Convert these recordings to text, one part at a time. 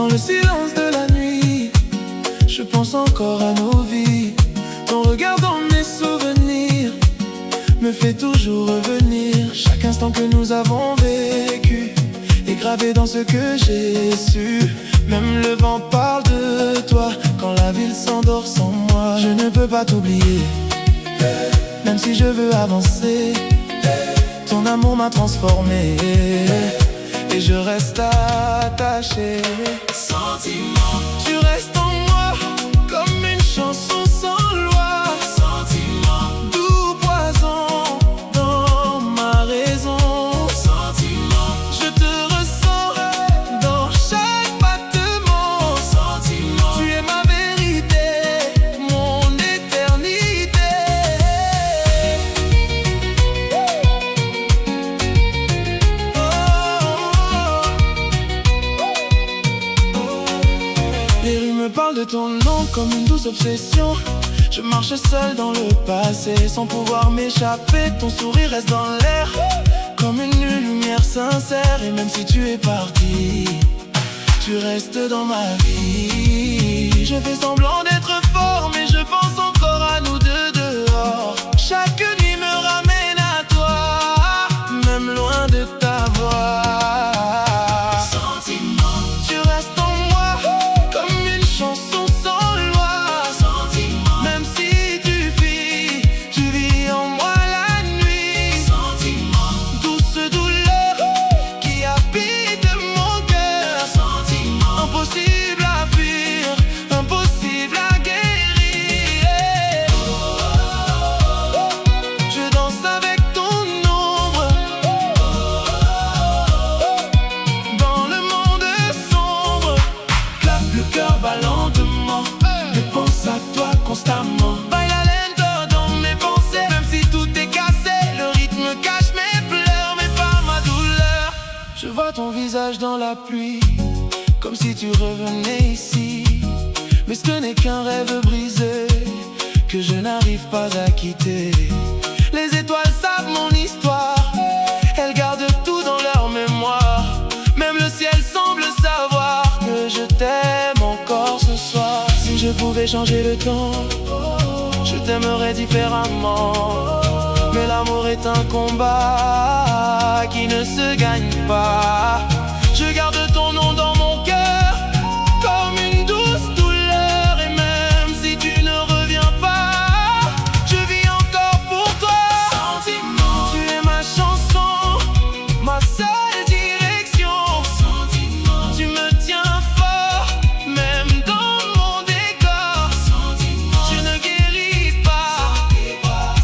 le silence de la nuit, je pense encore à nos vies. Ton regard dans mes souvenirs me fait toujours revenir. Chaque instant que nous avons vécu est gravé dans ce que j'ai su. Même le vent parle de toi quand la ville s'endort sans moi. Je ne peux pas t'oublier, même si je veux avancer. Ton amour m'a transformé et je reste attaché. Sentiment, Tu restes en moi comme une chanson sans loi. sentiment, Doux poison dans ma raison. sentiment, Je te ressens dans chaque battement. sentiment. Tu es ma vérité, mon éternité. Les rues me parlent de ton nom comme une douce obsession. Je marche seul dans le passé sans pouvoir m'échapper. Ton sourire reste dans l'air comme une lumière sincère. Et même si tu es parti, tu restes dans ma vie. Je fais semblant d'être fort, mais je pense encore à nous deux dehors. Chaque nuit me ramène à toi, même loin de ta voix. Sentiment, Tu restes en moi comme une chanson sans loi. sentiment, Même si tu vis en moi la nuit. sentiment, Douce douleur qui habite mon cœur. sentiment. Impossible à fuir, impossible à guérir. Je danse avec ton ombre dans le monde sombre. Claque le cœur bat lentement, je pense à toi constamment. Baila lento dans mes pensées, même si tout est cassé. Le rythme cache mes pleurs, mais pas ma douleur. Je vois ton visage dans la pluie, comme si tu revenais ici. Mais ce n'est qu'un rêve brisé que je n'arrive pas à quitter. Les étoiles savent mon histoire, elles gardent tout dans leur mémoire. Même le ciel semble savoir que je t'aime encore ce soir. Si je pouvais changer le temps, je t'aimerais différemment. Mais l'amour est un combat qui ne se gagne pas. Je garde ton nom dans mon cœur comme une douce douleur. Et même si tu ne reviens pas, je vis encore pour toi. Sentiment, Tu es ma chanson, ma seule direction. sentiment, Tu me tiens fort, même dans mon décor. sentiment, Je ne guéris pas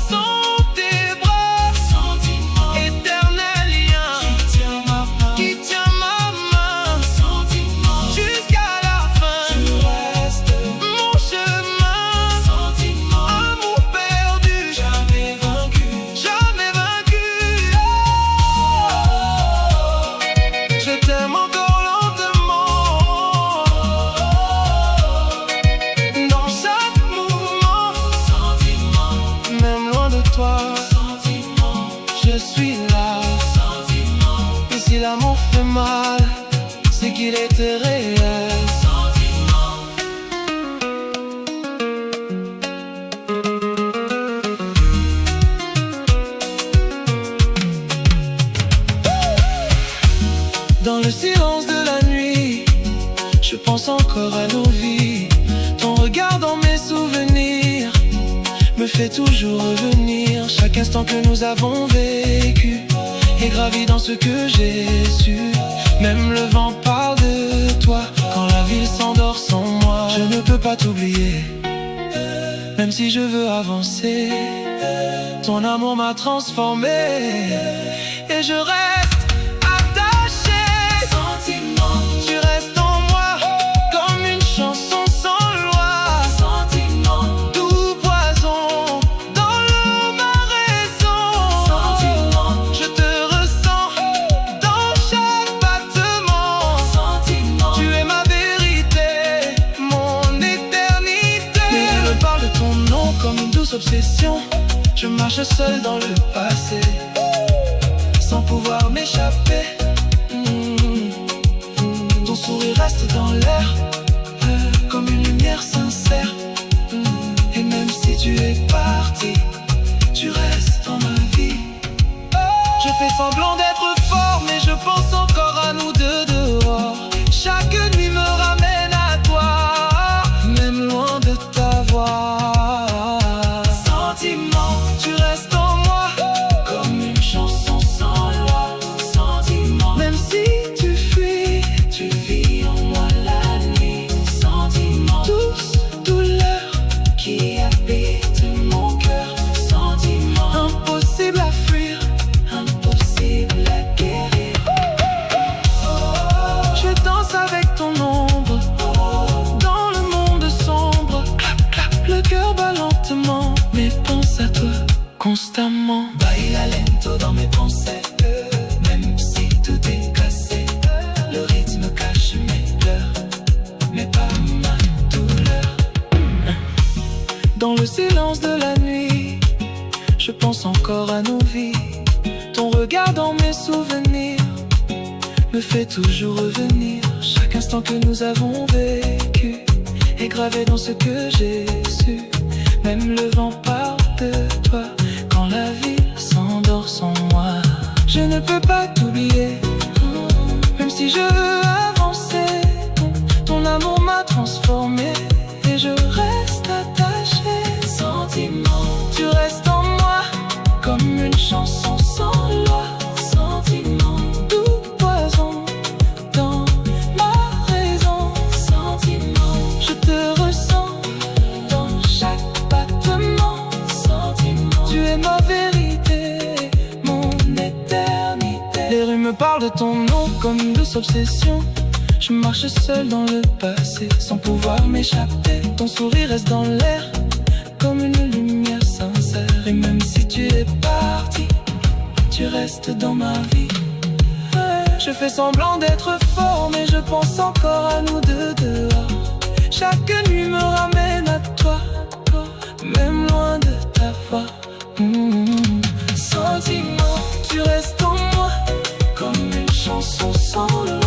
sans tes bras. sentiment. Éternel lien Tiens ma main, qui tient ma main sentiment, jusqu'à la fin. tu restes. Mon chemin, Sentiment, amour perdu, jamais vaincu. jamais vaincu. Je t'aime encore lentement, dans chaque mouvement. Sentiment, Même loin de toi, sentiment, je suis là. sentiment, Et si l'amour fait mal, c'est qu'il était réel. sentiment. Dans le silence de la nuit, je pense encore à nos vies. Ton regard dans mes souvenirs me fait toujours revenir. Chaque instant que nous avons vécu est gravé dans ce que j'ai su. Même le vent parle de toi quand la ville s'endort sans moi. Je ne peux pas t'oublier, même si je veux avancer. Ton amour m'a transformé et je reste attaché. Sentiment, Tu restes en moi comme une chanson sans loi. sentiment, Doux poison dans ma raison. sentiment, Je te ressens dans chaque battement. sentiment. Tu es ma vérité, mon éternité. Les rues me parlent de ton nom comme une douce obsession. Je marche seul dans le passé sans pouvoir m'échapper. Ton sourire restes dans l'air, comme une lumière sincère. Et même si tu es parti, tu restes dans ma vie. Je fais semblant d'être fort, mais je pense encore à nous deux dehors. Chaque nuit me ramène à toi, même loin de ta voix. Sentiment, Tu restes en moi, comme une chanson sans loi. Sentiment, même si tu fuis. tu vis en moi la nuit. Sentiment, Douce douleur, qui habite mon cœur. Sentiment, impossible à fuir. impossible à guérir. Je danse avec ton ombre dans le monde sombre. Clap, clap, le cœur bat lentement, mais pense à toi constamment. Baila lento dans mes pensées, même si tout est cassé. Le rythme cache mes pleurs, mais pas ma douleur. Dans le silence de la nuit, je pense encore à nos vies. Ton regard dans mes souvenirs me fait toujours revenir. Chaque instant que nous avons vécu est gravé dans ce que j'ai su. Même le vent parle de toi quand la ville s'endort sans moi. Je ne peux pas t'oublier, même si je veux avancer. Ton amour m'a transformé et je reste attaché. Sentiment, Tu restes en moi comme une chanson sans loi. sentiment, Doux poison dans ma raison. sentiment, Je te ressens dans chaque battement. sentiment. Tu es ma vérité, mon éternité. Les rues me parlent de ton nom comme une douce obsession. Je marche seul dans le passé sans pouvoir m'échapper. Ton sourire reste dans l'air comme une lumière sincère. Et même si tu es parti, tu restes dans ma vie. Je fais semblant d'être fort, mais je pense encore à nous deux dehors. Chaque nuit me ramène à toi, même loin de ta voix. Sentiment, Tu restes en moi comme une chanson sans loi.